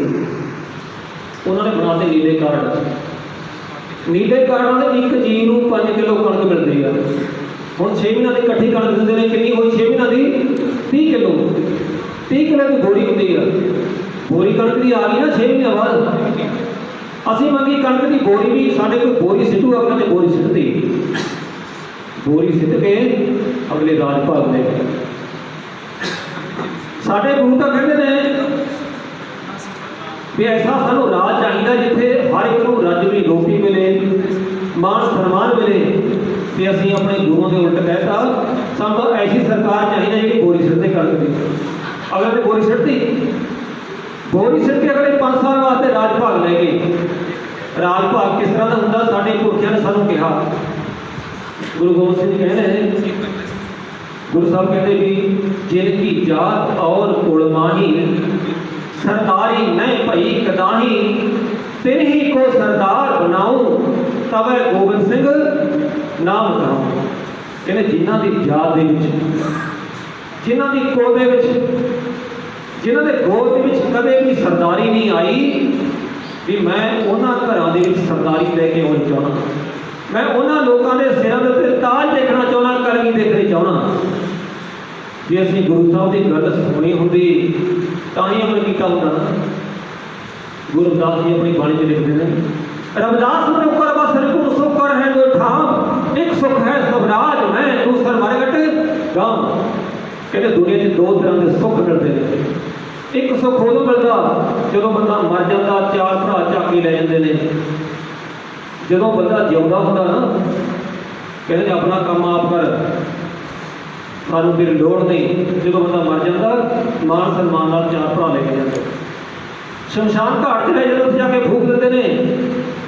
ਉਹਨਾਂ ਨੇ ਬਣਾਤੇ ਨੀਲੇ ਕਾਰਡ। ਨੀਲੇ ਕਾਰਡਾਂ ਦੇ ਇੱਕ ਜੀ ਨੂੰ 5 ਕਿਲੋ ਕਣਕ ਮਿਲਦੀ ਆ। ਹੁਣ 6 ਮਹੀਨਿਆਂ ਦੀ ਇਕੱਠੀ ਕਣਕ ਦਿੰਦੇ ਨੇ, ਕਿੰਨੀ ਹੋਈ 6 ਮਹੀਨਿਆਂ ਦੀ 30 ਕਿਲੋ। 30 ਕਿਲੋ ਦੀ ਬੋਰੀ ਹੁੰਦੀ ਆ, ਬੋਰੀ ਕਣਕ ਦੀ ਆ ਗਈ ਨਾ 6 ਮਹੀਨਿਆਂ ਬਾਅਦ। ਅਸੀਂ ਮੰਗੀ ਕਣਕ ਦੀ ਬੋਰੀ ਵੀ, ਸਾਡੇ ਕੋਈ ਬੋਰੀ ਸਿੱਟੂ, ਅਗਲੇ ਨੇ ਬੋਰੀ ਸਿੱਟਦੀ, ਬੋਰੀ ਸਿੱਟ ਕੇ ਅਗਲੇ ਰਾਜ ਭਾਗ ਨੇ। ਸਾਡੇ ਗੁਰੂ ਤਾਂ ਕਹਿੰਦੇ ਨੇ ਵੀ ਐਸਾ ਸਾਨੂੰ ਰਾਜ ਚਾਹੀਦਾ ਜਿੱਥੇ ਹਰ ਇੱਕ ਨੂੰ ਰੱਜਵੀਂ ਰੋਟੀ ਮਿਲੇ, ਮਾਣ ਸਨਮਾਨ ਮਿਲੇ। ਤੇ ਅਸੀਂ ਆਪਣੇ ਗੁਰੂਆਂ ਦੇ ਉਲਟ ਕਹਿਤਾ, ਸਾਨੂੰ ਐਸੀ ਸਰਕਾਰ ਚਾਹੀਦੀ ਜਿਹੜੀ ਬੋਰੀ ਸਿੱਟਦੇ ਕਣਕ ਦੀ। ਅਗਲੇ ਨੇ ਬੋਰੀ ਸਿੱਟਦੀ, ਬੋਰੀ ਸਿੱਟ ਕੇ ਅਗਲੇ 5 ਸਾਲ ਵਾਸਤੇ ਰਾਜ ਭਾਗ ਲੈ ਗਏ। ਰਾਜ ਭਾਗ ਕਿਸ ਤਰ੍ਹਾਂ ਦਾ ਹੁੰਦਾ, ਸਾਡੇ ਪੁਰਖਿਆਂ ਨੇ ਸਾਨੂੰ ਕਿਹਾ। ਗੁਰੂ ਗੋਬਿੰਦ ਸਿੰਘ ਕਹਿੰਦੇ, ਗੁਰੂ ਸਾਹਿਬ ਕਹਿੰਦੇ ਵੀ ਜਿਨ ਕੀ ਜਾਤ ਔਰ ਕੁਲ ਮਾਹੀ, ਸਰਦਾਰੀ ਨਹੀਂ ਭਈ ਕਦਾਹੀ, ਤਿਨ ਹੀ ਕੋ ਸਰਦਾਰ ਬਣਾਉ, ਤਵੇ ਗੋਬਿੰਦ ਸਿੰਘ ਨਾਮ ਕਰਾਉ। ਕਹਿੰਦੇ ਜਿਨ੍ਹਾਂ ਦੀ ਜਾਤ ਦੇ ਵਿੱਚ, ਜਿਨ੍ਹਾਂ ਦੀ ਕੁਲ ਦੇ ਵਿੱਚ, ਜਿਨ੍ਹਾਂ ਦੇ ਗੋਦ ਦੇ ਵਿੱਚ ਕਦੇ ਵੀ ਸਰਦਾਰੀ ਨਹੀਂ ਆਈ, ਵੀ ਮੈਂ ਉਹਨਾਂ ਘਰਾਂ ਦੇ ਵਿੱਚ ਸਰਦਾਰੀ ਲੈ ਕੇ ਆਉਣੀ ਚਾਹੁੰਦਾ, ਮੈਂ ਉਹਨਾਂ ਲੋਕਾਂ ਦੇ ਸਿਰਾਂ ਦੇ ਉੱਤੇ ਤਾਜ ਦੇਖਣਾ ਚਾਹੁੰਦਾ, ਕਲਗੀ ਦੇਖਣੀ ਚਾਹੁੰਦਾ। ਜੇ ਅਸੀਂ ਗੁਰੂ ਸਾਹਿਬ ਦੀ ਗੱਲ ਸੁਣੀ ਹੁੰਦੀ ਤਾਂ ਹੀ ਅਮਲ ਕੀਤਾ ਹੁੰਦਾ ਨਾ। ਗੁਰੂ ਰਵਿਦਾਸ ਜੀ ਆਪਣੀ ਬਾਣੀ 'ਚ ਲਿਖਦੇ ਨੇ, ਰਵਿਦਾਸ ਨੂੰ ਕਰ ਬਸ ਰਿਪੁਰ ਸੁਖ ਕਰ ਹੈ ਜੋ ਠਾਮ, ਇੱਕ ਸੁਖ ਹੈ ਸਵਰਾਜ ਮੈਂ ਦੂਸਰ ਮਰਗਟ ਗਾਮ। ਕਹਿੰਦੇ ਦੁਨੀਆ 'ਚ ਦੋ ਤਰ੍ਹਾਂ ਦੇ ਸੁੱਖ ਮਿਲਦੇ ਨੇ। ਇੱਕ ਸੁੱਖ ਉਦੋਂ ਮਿਲਦਾ ਜਦੋਂ ਬੰਦਾ ਮਰ ਜਾਂਦਾ, 4 ਭਰਾ ਚੱਕ ਕੇ ਲੈ ਜਾਂਦੇ ਨੇ। ਜਦੋਂ ਬੰਦਾ ਜਿਉਂਦਾ ਹੁੰਦਾ ਨਾ, ਕਹਿੰਦੇ ਆਪਣਾ ਕੰਮ ਆਪ ਕਰ, ਸਾਨੂੰ ਫਿਰ ਲੋੜ ਨਹੀਂ। ਜਦੋਂ ਬੰਦਾ ਮਰ ਜਾਂਦਾ, ਮਾਣ ਸਨਮਾਨ ਨਾਲ 4 ਭਰਾ ਲੈ ਕੇ ਜਾਂਦੇ। ਸ਼ਮਸ਼ਾਨ ਘਾਟ 'ਚ ਲੈ ਜਦੋਂ ਜਾ ਕੇ ਫੂਕ ਦਿੰਦੇ ਨੇ।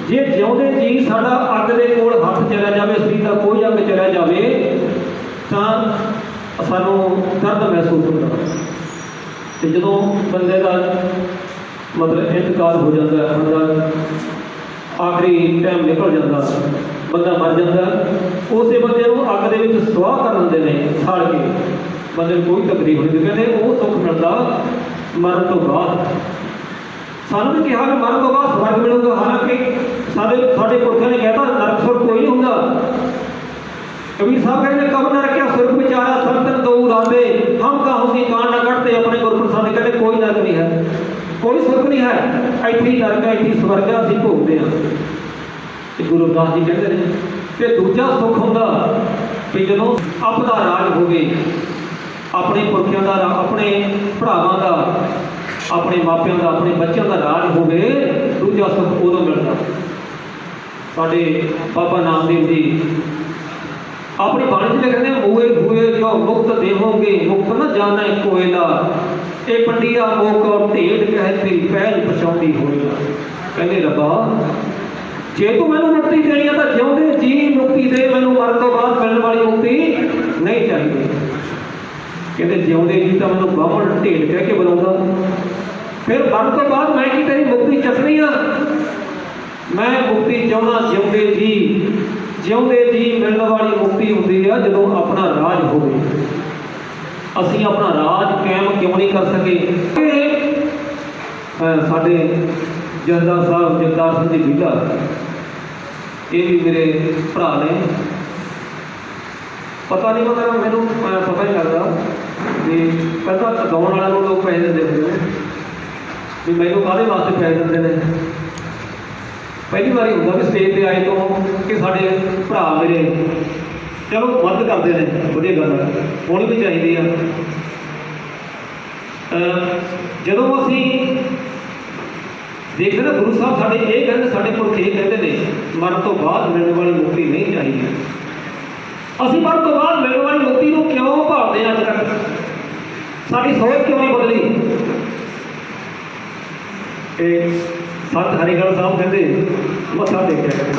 ਜੇ ਜਿਉਂਦੇ ਜੀ ਸਾਡਾ ਅੱਗ ਦੇ ਕੋਲ ਹੱਥ ਚਲਾ ਜਾਵੇ, ਸਰੀਰ ਦਾ ਕੋਈ ਅੰਗ ਚਲਾ ਜਾਵੇ, ਤਾਂ ਸਾਨੂੰ ਦਰਦ ਮਹਿਸੂਸ ਹੁੰਦਾ। ਤੇ ਜਦੋਂ ਬੰਦੇ ਦਾ ਮਤਲਬ ਇੰਤਕਾਲ ਹੋ ਜਾਂਦਾ, ਬੰਦਾ ਆਖਰੀ ਟਾਈਮ ਨਿਕਲ ਜਾਂਦਾ, ਬੰਦਾ ਮਰ ਜਾਂਦਾ, ਉਸੇ ਬੰਦੇ ਨੂੰ ਅੱਗ ਦੇ ਵਿੱਚ ਸੁਆਹ ਕਰ ਦਿੰਦੇ ਨੇ ਸਾੜ ਕੇ, ਬੰਦੇ ਨੂੰ ਕੋਈ ਤਕਲੀਫ ਨਹੀਂ। ਕਹਿੰਦੇ ਉਹ ਸੁੱਖ ਮਿਲਦਾ ਮਰਨ ਤੋਂ ਬਾਅਦ। ਸਾਨੂੰ ਵੀ ਕਿਹਾ ਕਿ ਮਰਨ ਤੋਂ ਬਾਅਦ ਸਵਰਗ ਮਿਲੂਗਾ, ਹਾਲਾਂਕਿ ਸਾਡੇ ਪੁਰਖਿਆਂ ਨੇ ਕਹਿਤਾ ਨਰਕ ਸੁਰਗ ਕੋਈ ਨਹੀਂ ਹੁੰਦਾ। ਕਬੀਰ ਸਾਹਿਬ ਕਹਿੰਦੇ ਕਬ ਨਾ ਰੱਖਿਆ ਸੁਰਗ ਵਿਚਾਰਾ ਸੰਤਨ ਦੋ ਰਾਂਦੇ, ਹਮ ਕਾਹੋਂ ਕੀ ਕਾਂਡ ਨਾ ਕੱਢਦੇ। ਆਪਣੇ ਗੁਰਪ੍ਰਸਾਦ ਕਹਿੰਦੇ ਕੋਈ ਨਰਕ ਨਹੀਂ ਹੈ, ਕੋਈ ਸੁਰਗ ਨਹੀਂ ਹੈ, ਇੱਥੇ ਹੀ ਨਰਕ ਹੈ, ਇੱਥੇ ਹੀ ਸਵਰਗ ਹੈ, ਅਸੀਂ ਭੋਗਦੇ ਹਾਂ। ਤੇ ਗੁਰੂ ਰਵਿਦਾਸ ਜੀ ਕਹਿੰਦੇ ਨੇ ਤੇ ਦੂਜਾ ਸੁੱਖ ਹੁੰਦਾ ਕਿ ਜਦੋਂ ਆਪਦਾ ਰਾਜ ਹੋਵੇ, ਆਪਣੇ ਪੁਰਖਿਆਂ ਦਾ, ਆਪਣੇ ਭਰਾਵਾਂ ਦਾ, ਆਪਣੇ ਮਾਪਿਆਂ ਦਾ, ਆਪਣੇ ਬੱਚਿਆਂ ਦਾ ਰਾਜ ਹੋਵੇ, ਦੂਜਾ ਸੁੱਖ ਉਦੋਂ ਮਿਲਦਾ। ਸਾਡੇ ਬਾਬਾ ਨਾਮਦੇਵ ਜੀ ਆਪਣੀ ਬਾਣੀ 'ਚ ਲਿਖਦੇ ਨੇ, ਮੂਏ ਹੋਏ ਜੋ ਮੁਕਤ ਦੇਵੋਗੇ, ਮੁਕਤ ਨਾ ਜਾਣਾ ਕੋਇਲਾ, ਇਹ ਪੰਡੀਆ ਮੋਕ ਔਰ ਢੇਡ ਕਹਿ ਤੇਰੀ ਪਹਿਲ ਪਛਾਉਂਦੀ ਹੋਏਗਾ। ਕਹਿੰਦੇ ਰੱਬਾ ਜੇ ਤੂੰ ਮੈਨੂੰ ਮੁਕਤੀ ਦੇਣੀ ਆ ਤਾਂ ਜਿਉਂਦੇ ਜੀ ਮੁਕਤੀ ਦੇ, ਮੈਨੂੰ ਮਰਨ ਤੋਂ ਬਾਅਦ ਮਿਲਣ ਵਾਲੀ ਮੁਕਤੀ ਨਹੀਂ ਚਾਹੀਦੀ। ਕਹਿੰਦੇ ਜਿਉਂਦੇ ਜੀ ਤਾਂ ਮੈਨੂੰ ਬਾਹਮਣ ਢੇਡ ਕਹਿ ਕੇ ਬੁਲਾਉਂਦਾ, ਫਿਰ ਮਰਨ ਤੋਂ ਬਾਅਦ ਮੈਂ ਕੀ ਤੇਰੀ ਮੁਕਤੀ ਚੱਕਣੀ ਆ। मैं मुक्ति चाहना जिउंदे जी मिलने वाली मुक्ति होती है जो अपना राज हो। असी अपना राज कायम क्यों नहीं कर सके? साडे जथेदार साहब जगतार सिंह जी बीला, ये भी मेरे भरा ने। पता नहीं मतलब मैनू पता नहीं लगता भी पहला गाउन वालों को लोग पैसे देते हैं भी मैनू काहदे वास्ते पैसे देते हैं। पहली बार होंगे भी स्टेज पर आए तो कि साढ़े भरा मेरे चलो मदद करते हैं, वधिया गल होनी भी चाहिए। जदों असी देखते ना गुरु साहब साढ़े ये कहते, साढ़े पुरख ये कहते हैं मरण तो बाद मिलने वाली मुक्ति नहीं चाहिए। असी मरण तो बाद मिलने वाली मुक्ति को क्यों भालते हैं? अज तक साड़ी सोच क्यों नहीं बदली? संत हरिगढ़ साहब कहते मत्था टेकिया करते,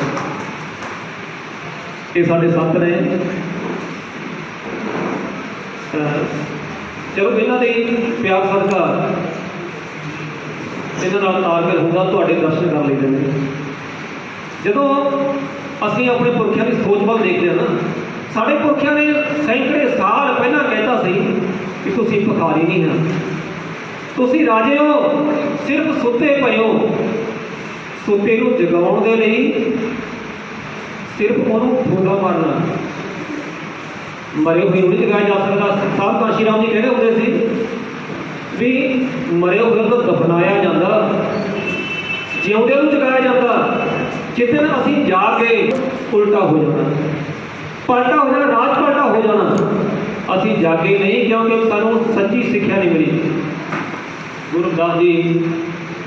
ये साढ़े संत ने। चलो इन्हों के प्यार सदका इन्होंने तालमेल होगा, तुहाडे दर्शन कर लेते हैं। जदों असी अपने पुरखियां की सोच ਵੱਲ देखते हैं ना, साढ़े पुरखियां ने सैकड़े साल पहला कहता सी कि तुसीं भखारी नहीं हो, तुसीं राजे हो, सिर्फ सुते पए हो। सुते नूं जगाउण दे लई सिर्फ उन्होंने ठोडा मारना, मरे हुए नहीं जगाया जा सकता। साहब काशी राम जी कहते होंगे सी भी मरे हुए तो दफनाया जाता, जिउंदे नूं जगाया जाता। जिस दिन असी जाके उल्टा हो जाना, पलटा हो जाना, राज पलटा हो जाना। असी जागे नहीं क्योंकि सानू सच्ची सिक्ख्या नहीं मिली। गुरु रविदास जी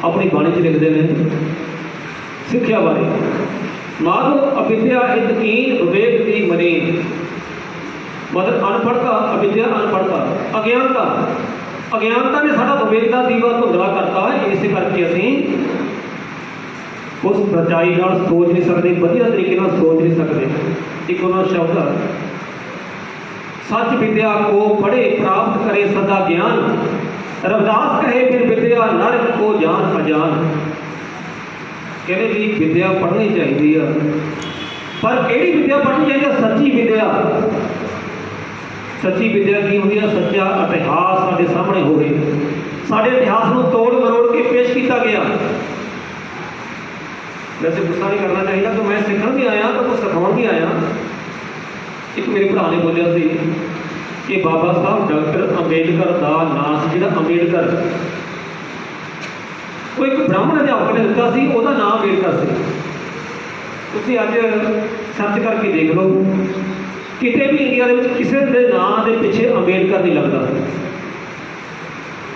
अपनी बाणी च लिखते हैं सिक्ख्या बारे, माधो अविद्या हितकीन विवेक दी मनी। मतलब अनपढ़ता, अविद्या अनपढ़ता, अज्ञानता। अज्ञानता ने साडा विवेक का दीवा धुंधला करता है। इस करके असी उस सच्चाई नाल सोच नहीं सकते, वधिया तरीके नाल सोच नहीं सकते। एक उन्होंने शब्द सच विद्या को पढ़े प्राप्त करे सदा ज्ञान, रविदास कहे फिर विद्या नरक को जान अजान। कहते जी विद्या पढ़नी चाहिए, पर केड़ी विद्या पढ़नी चाहिए? सच्ची विद्या। सच्ची विद्या की होती है? सच्चा इतिहास साढ़े सामने हो, साढ़े इतिहास को तोड़ मरोड़ के पेश किया गया। वैसे गुस्सा नहीं करना चाहिए तो मैं सीखण भी आया तो कुछ सिखाउण भी आया। एक मेरे भरा ने बोलिया सी कि बाबा साहब डॉक्टर अंबेडकर का नाम से जिहड़ा अंबेडकर वो एक ब्राह्मण अध्यापक ने दिता सी, उसका नाम अंबेडकर से। तुसीं अज सर्च करके देख लो, किते भी इंडिया के किसी के नाम के पिछे अंबेडकर नहीं लगता।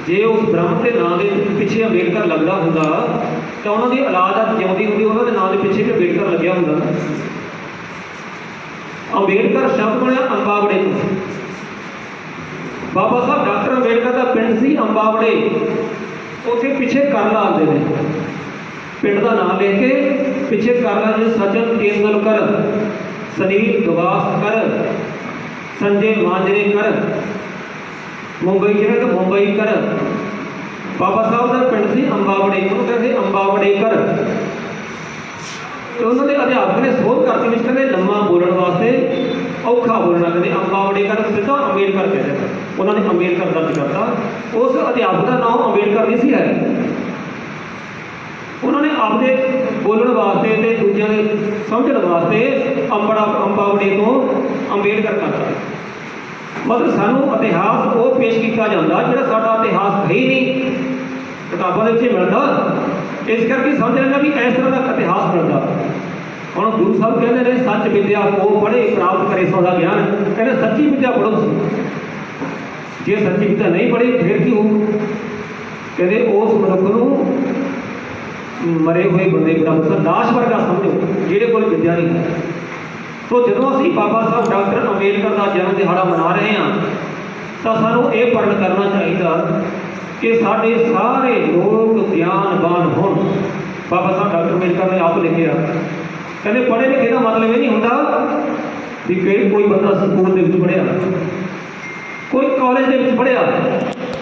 जे उस ब्राह्मण के नाम के पिछे अंबेडकर लगता होंदा तो उन्होंने औलाद जिउंदी होंदी उन्होंने नाम के पिछे भी अंबेडकर लग्या होंदा। अंबेडकर शब्द बनया अंबावड़े। बाबा साहब डॉक्टर अंबेडकर का पिंड सी अंबावड़े, उत्थे पिछे करला आते हैं। पिंड का नाम लेके पिछे करला जी सचिन तेंदुलकर, सुनील गावस्कर, संजय मांजरेकर, मुंबई जिले के मुंबई कर। बाबा साहब का पिंड सी अंबावड़े, उन्होंने कहते अंबावड़ेकर। तो उन्होंने अध्यापक ने शोध करते हुए कहते लम्मा बोलने वास्ते औखा बोलना, कहते अंबावड़ेकर सीधा अंबेडकर कहते हैं। उन्होंने अंबेडकर दर्ज करता, उस अध्यापक का नाम अंबेडकर नहीं सी है। उन्होंने आपके बोलने वास्ते तो दूसरों के समझने वास्ते अंबावड़े को अंबेडकर करता। मतलब सानू इतिहास वो पेश किया जाता जो साडा इतिहास है ही नहीं, किताबों के मिलता। इस करके समझ लेना भी इस तरह का इतिहास मिलता। हम गुरु साहब कहते हैं सच विद्या को पढ़े प्राप्त करे सदा ज्ञान। कहते सच्ची विद्या पढ़ो, जे सच्ची विद्या नहीं पढ़ी फिर की हो? कहते उस मनुख को मरे हुए बंदे बराबर लाश वर्गा समझो जेड़े कोल विद्या नहीं है। तो जो असी बाबा साहब डॉक्टर अंबेडकर का जन्म दिहाड़ा मना रहे हैं तो सानू ये प्रण करना चाहिए कि साढ़े सारे लोग ज्ञानवान हो। बाबा साहब डॉक्टर अंबेडकर ने आप लिखे कहते पढ़े लिखे का मतलब ये नहीं होता भी कोई बंदा स्कूल के पढ़िया, कोई कॉलेज के पढ़िया,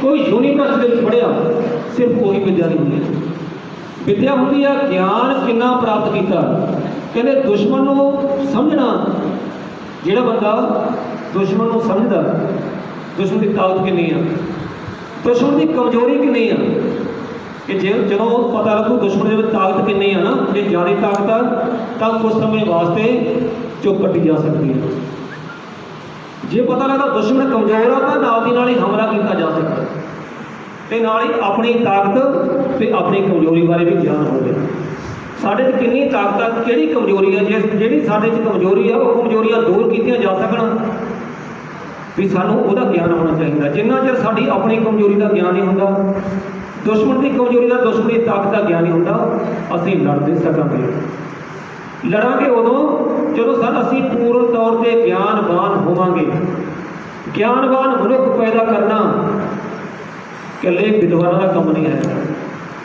कोई यूनीवर्सिटी पढ़िया, सिर्फ कोई विद्या नहीं होती। विद्या होंदी है ज्ञान कितना प्राप्त किया। कहते दुश्मन को समझना, जिहड़ा बंदा दुश्मन को समझदा, दुश्मन की ताकत कितनी है, दुश्मन की कमजोरी कितनी है, कि जो पता लगू दुश्मन की ताकत कितनी है ना, जो ज़्यादा ताकत है तो कुछ समय वास्ते चुप कट्टी जा सकती है। जे पता लगा दुश्मन कमजोर है तो नाल दी नाल ही हमला किया जा सकता, तो नाल ही अपनी ताकत तो अपनी कमजोरी बारे भी ज्ञान हो गया। साढ़े कितनी ताकत किहड़ी कमजोरी है, जिस जिहड़ी साढ़े कमजोरी है वो कमजोरियां दूर कीतियां जा सकन, भी सानू उहदा ज्ञान होना चाहिए। जिन्ना चिर साडी अपनी कमजोरी का ज्ञान नहीं होंदा, दुश्मन की कमजोरी का, दुश्मन की ताकत का ज्ञान नहीं होंदा, असीं लड़ नहीं सकांगे। लड़ांगे उदों जदों असीं पूर्ण तौर पर ज्ञानवान होवांगे। ज्ञानवान मनुख पैदा करना कल्ले विद्वानां दा काम नहीं है,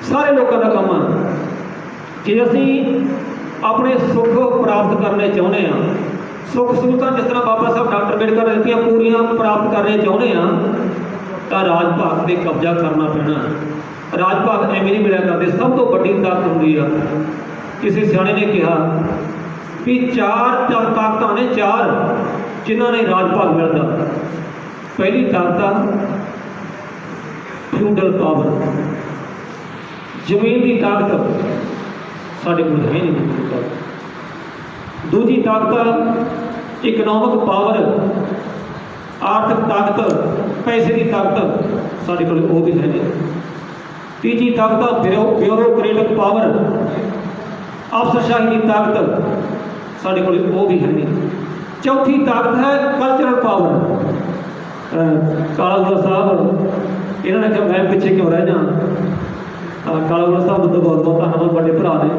सारे लोगों का काम है। जे असीं अपने सुख प्राप्त करने चाहुंदे हां, सुख सहूलतां जिस तरह बाबा साहब डॉक्टर अम्बेडकर ने दित्तियां पूरियां प्राप्त करने चाहुंदे हां, तो राज भाग पर कब्जा करना पैना। राज भाग एवें नहीं मिलिया करते, सब तो वड्डी ताकत हुंदी आ। किसी सियाणे ने कहा भी चार ताकतां ने, चार जिन्हां ने राज भाग मिलदा। पहली ताकत फ्यूडल पावर, जमीन की ताकत साढ़े कोल है नहीं। दूजी ताकत इकनॉमिक पावर, आर्थिक ताकत, पैसे की ताकत साढ़े कोल वो भी है नहीं। तीजी ताकत ब्यूरोक्रेटिक पावर, अफसरशाही की ताकत साढ़े कोल वो भी है नहीं। चौथी ताकत है कल्चरल पावर। काला साहब इन्होंने कहा मैं पिछे क्यों रह जा, काला साहब तो बहुत बहुत धन्यवाद, बड़े भरा ने।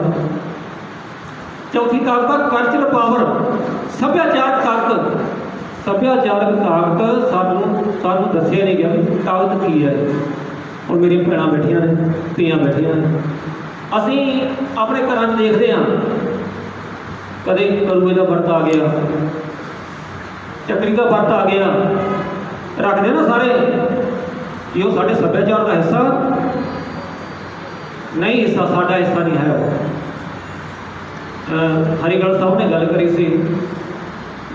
चौथी ताकत कल्चरल पावर, सभ्याचारक ताकत। सभ्याचारक ताकत सानू दसिया नहीं गया ताकत की है। और मेरी भैन बैठिया ने, धीआं बैठिया ने, असी अपने घर देखते हैं कदे करूए का वर्त आ गया, चक्री का वर्त आ गया, रखते ना सारे कि वो साढ़े सभ्याचार का हिस्सा नहीं, हिस्सा साडा हिस्सा नहीं है। हरिगढ़ साहब ने गल करी सी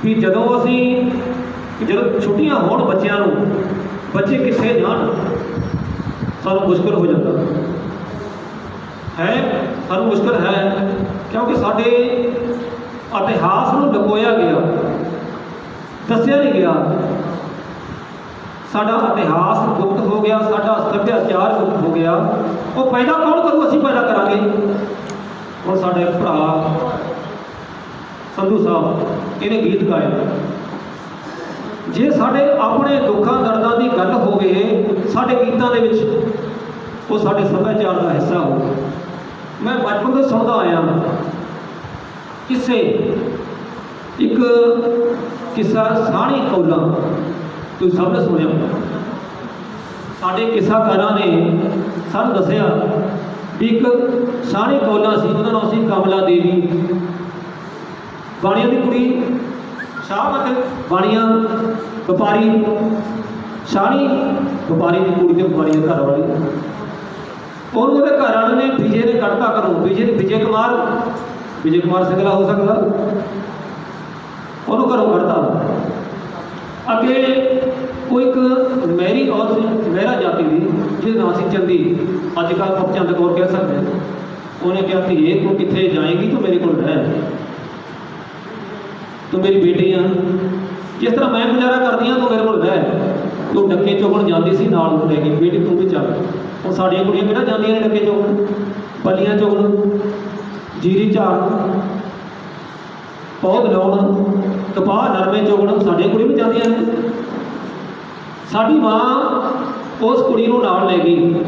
भी जदों असी जो छुट्टियां होण बच्चों को, बच्चे किथे जान, सानू मुश्किल हो जाता है, सानू मुश्किल है, क्योंकि साडे इतिहास को लुकोया गया, दसिया नहीं गया। साडा इतिहास गुप्त हो गया, साडा सभ्याचार गुप्त हो गया। वो पैदा कौन करूँ, असीं पैदा करांगे। और साडे भरा संधू साहब इन्हें गीत गाए, जे साडे अपने दुखों दर्दों की गल होवे साडे गीतों के विच, वो साडे सभ्याचार का हिस्सा हो। मैं बचपन से सुनता आया किस्से, एक किस्सा साणी कौला, तुम सब ने सुनिया। साडे किस्साकारां ने सानू दसिया एक साणी कौला सी, उहदा नाम सी कमला देवी, बाणिया की कुड़ी, शाहमत बाणिया व्यापारी, शाणी व्यापारी की कुड़ी, व्यापारी घर वाली। और वो घर वाले ने विजय ने कड़ता करो, विजय कुमार सिंगला हो सकता, उन्होंने घरों कड़ता। अगे वो एक मैरी और मेहरा जाति थी जिस नाम से चंदी, अजकल आप चंद कौर कह सकते हैं। उन्हें कहा कि ये तू कितने जाएगी तो मेरे को रह, तू मेरी बेटी है, जिस तरह मैं गुजारा करती हाँ तो मेरे को रह। तू डक्के चुगण जाती सी नाल लेके, बेटी तू भी चल। और साड़ियाँ कुड़ियाँ किहड़ा जांदियां ने डक्के चुगण, बलियां चुगण, जीरी झाड़न, पौध लाउण, कपाह नरमे चुगण, साड़ियाँ कुड़ियाँ भी जांदियां ने। साडी मां उस कुड़ी नूं नाल ले गई।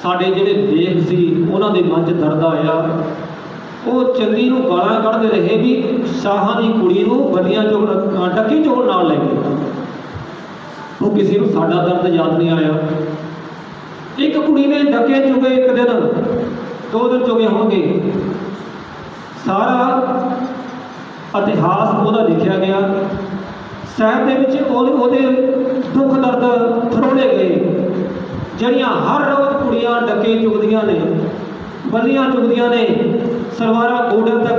साडे जिहड़े लेख सी उन्हां दे मन 'च दर्द आया। वो चंदी नूं गालां कढ़दे रहे भी शाहां दी कुड़ी नूं बलियां चुगण, डक्के चुगण नाल ले गए। वो किसी नूं साडा दर्द याद नहीं आया। एक कुड़ी ने डके चुगे, एक दिन 2 दिन चुगे होंगे, सारा इतिहास ਉਹਦਾ लिखा गया। ਸਾਹਿਤ ਦੇ ਵਿੱਚ ਉਹਦੇ दुख दर्द फरोले गए। ਜਿਹੜੀਆਂ हर रोज़ कुड़ियां डके चुगदियां ने ਬੰਨੀਆਂ ਚੁਗਦੀਆਂ ਨੇ, ਸਲਵਾਰਾਂ ਗੋਡਿਆਂ ਤੱਕ